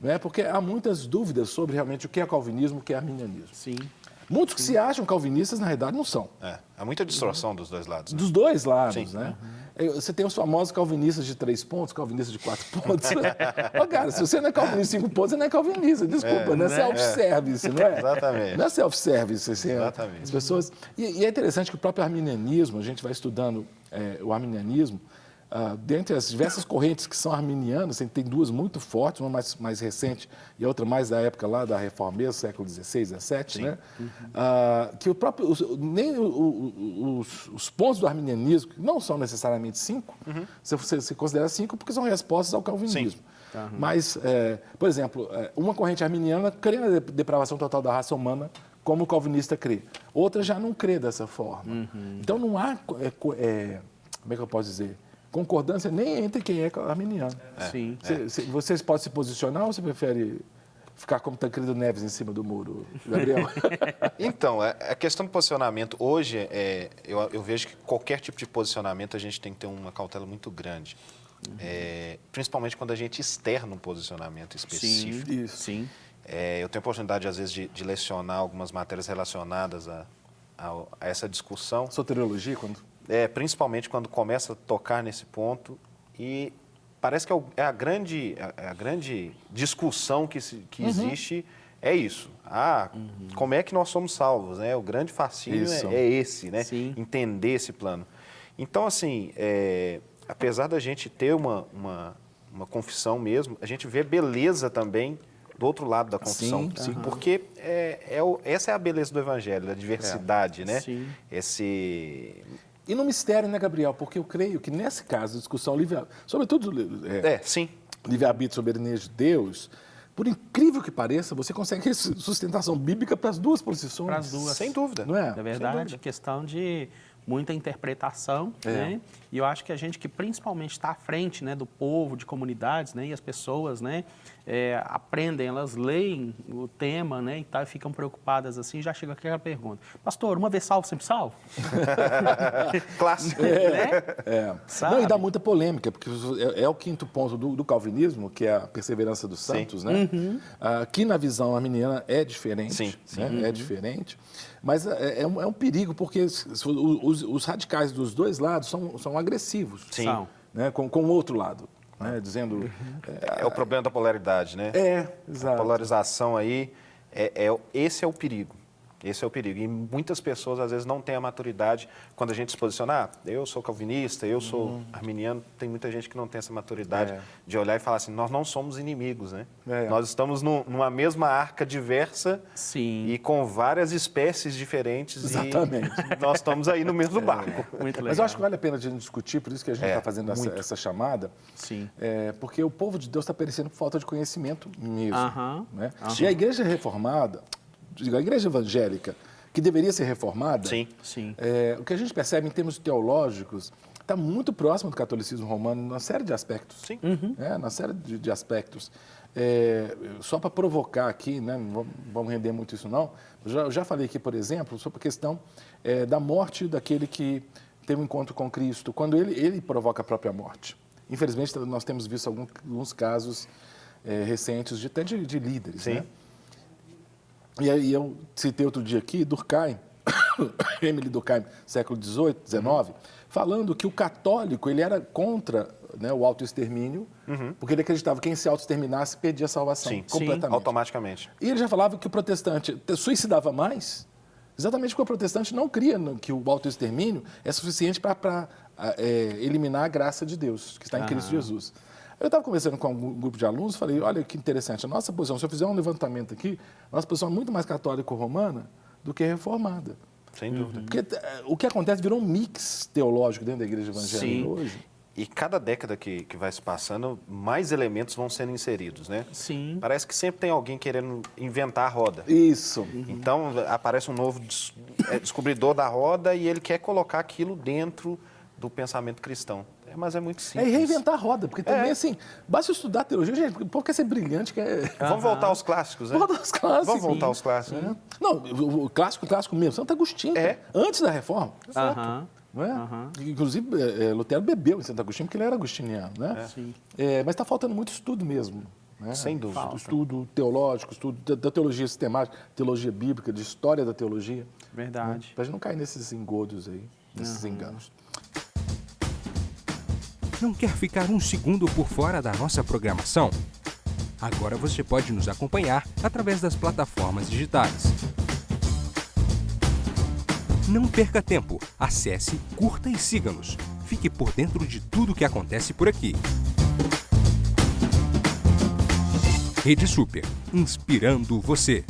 né? Porque há muitas dúvidas sobre realmente o que é calvinismo, o que é arminianismo. Sim. Muitos que se acham calvinistas, na realidade, não são. Há muita distorção dos dois lados. Né? Dos dois lados, Sim. né? Você tem os famosos calvinistas de 3 pontos, calvinistas de 4 pontos. Ô, cara, se você não é calvinista de 5 pontos, você não é calvinista. Desculpa, não é self-service, não é? Exatamente. Não é self-service. Assim, Exatamente. As pessoas... E é interessante que o próprio arminianismo, a gente vai estudando o arminianismo, dentre as diversas correntes que são arminianas, tem duas muito fortes, uma mais recente e a outra mais da época lá da Reforma mesmo, século XVI, XVII, né? Que o próprio, nem os pontos do arminianismo, que não são necessariamente 5, você considera 5 porque são respostas ao calvinismo. Mas, por exemplo, uma corrente arminiana crê na depravação total da raça humana, como o calvinista crê. Outra já não crê dessa forma. Então não há, como é que eu posso dizer, concordância nem entre quem é arminiano. Sim. Vocês podem se posicionar ou você prefere ficar como Tancredo Neves em cima do muro, Gabriel? Então, a questão do posicionamento, hoje, eu vejo que qualquer tipo de posicionamento a gente tem que ter uma cautela muito grande. Principalmente quando a gente externa um posicionamento específico. Sim, sim. Eu tenho a oportunidade, às vezes, de lecionar algumas matérias relacionadas a essa discussão. Soteriologia, quando... Principalmente quando começa a tocar nesse ponto e parece que a grande discussão que existe é isso. Como é que nós somos salvos, né? O grande fascínio é esse, né? Sim. Entender esse plano. Então, assim, apesar da gente ter uma confissão mesmo, a gente vê beleza também do outro lado da confissão. Sim. Porque essa é a beleza do Evangelho, da diversidade, né? Sim. E no mistério, né, Gabriel? Porque eu creio que nesse caso, a discussão sobretudo sim. livre-arbítrio, soberania de Deus, por incrível que pareça, você consegue sustentação bíblica para as duas posições. Para as duas. Sem dúvida. Não é? Na verdade, questão de muita interpretação, né? E eu acho que a gente que principalmente está à frente, né, do povo, de comunidades, né, e as pessoas, né, aprendem, elas leem o tema, né, e tal, e ficam preocupadas assim, já chega aquela pergunta: pastor, uma vez salvo, sempre salvo? Clássico. Sabe? Não, e dá muita polêmica, porque é o quinto ponto do calvinismo, que é a perseverança dos santos, né? Que na visão arminiana é diferente. Sim. Né? É diferente. Mas é um perigo, porque os radicais dos dois lados são agressivos. Sim. Né? Com o outro lado. Né? Dizendo... É o problema da polaridade, né? Exato. A polarização aí, esse é o perigo. Esse é o perigo. E muitas pessoas, às vezes, não têm a maturidade. Quando a gente se posiciona, eu sou calvinista, eu sou arminiano, tem muita gente que não tem essa maturidade de olhar e falar assim, nós não somos inimigos, né? Nós estamos numa mesma arca diversa e com várias espécies diferentes. Exatamente. E nós estamos aí no mesmo barco. Muito legal. Mas eu acho que vale a pena a gente discutir, por isso que a gente está fazendo essa chamada. Sim. Porque o povo de Deus está perecendo por falta de conhecimento mesmo. Né? Aham. E a igreja reformada, a igreja evangélica, que deveria ser reformada, Sim. O que a gente percebe em termos teológicos está muito próximo do catolicismo romano, numa série de aspectos. Sim. Na série de aspectos. Só para provocar aqui, né, não vamos render muito isso não, eu já falei aqui, por exemplo, sobre a questão da morte daquele que teve um encontro com Cristo, quando ele provoca a própria morte. Infelizmente, nós temos visto alguns casos recentes até de líderes, Sim. né? E aí eu citei outro dia aqui, Durkheim, Emile Durkheim, século XVIII, XIX, falando que o católico ele era contra, né, o autoextermínio, porque ele acreditava que quem se autoexterminasse perdia a salvação completamente. Automaticamente. E ele já falava que o protestante suicidava mais, exatamente porque o protestante não cria que o autoextermínio é suficiente para eliminar a graça de Deus, que está em Cristo Jesus. Eu estava conversando com um grupo de alunos e falei, olha que interessante, a nossa posição, se eu fizer um levantamento aqui, a nossa posição é muito mais católico-romana do que reformada. Sem dúvida. Porque o que acontece virou um mix teológico dentro da igreja evangélica hoje. E cada década que vai se passando, mais elementos vão sendo inseridos, né? Sim. Parece que sempre tem alguém querendo inventar a roda. Isso. Então, aparece um novo descobridor da roda e ele quer colocar aquilo dentro do pensamento cristão. Mas é muito simples. É reinventar a roda, porque também, assim, basta estudar teologia, gente, o povo quer ser brilhante, quer... Vamos voltar aos clássicos, né? Voltar aos clássicos. Vamos voltar aos clássicos. Não, o clássico mesmo, Santo Agostinho, antes da reforma. Aham. Não é? Inclusive, Lutero bebeu em Santo Agostinho, porque ele era agostiniano, né? Sim. Mas está faltando muito estudo mesmo né? Sem dúvida. Estudo teológico, estudo da teologia sistemática, teologia bíblica, de história da teologia. Verdade. Né? Para a gente não cair nesses engodos aí, nesses enganos. Não quer ficar um segundo por fora da nossa programação? Agora você pode nos acompanhar através das plataformas digitais. Não perca tempo. Acesse, curta e siga-nos. Fique por dentro de tudo o que acontece por aqui. Rede Super, inspirando você.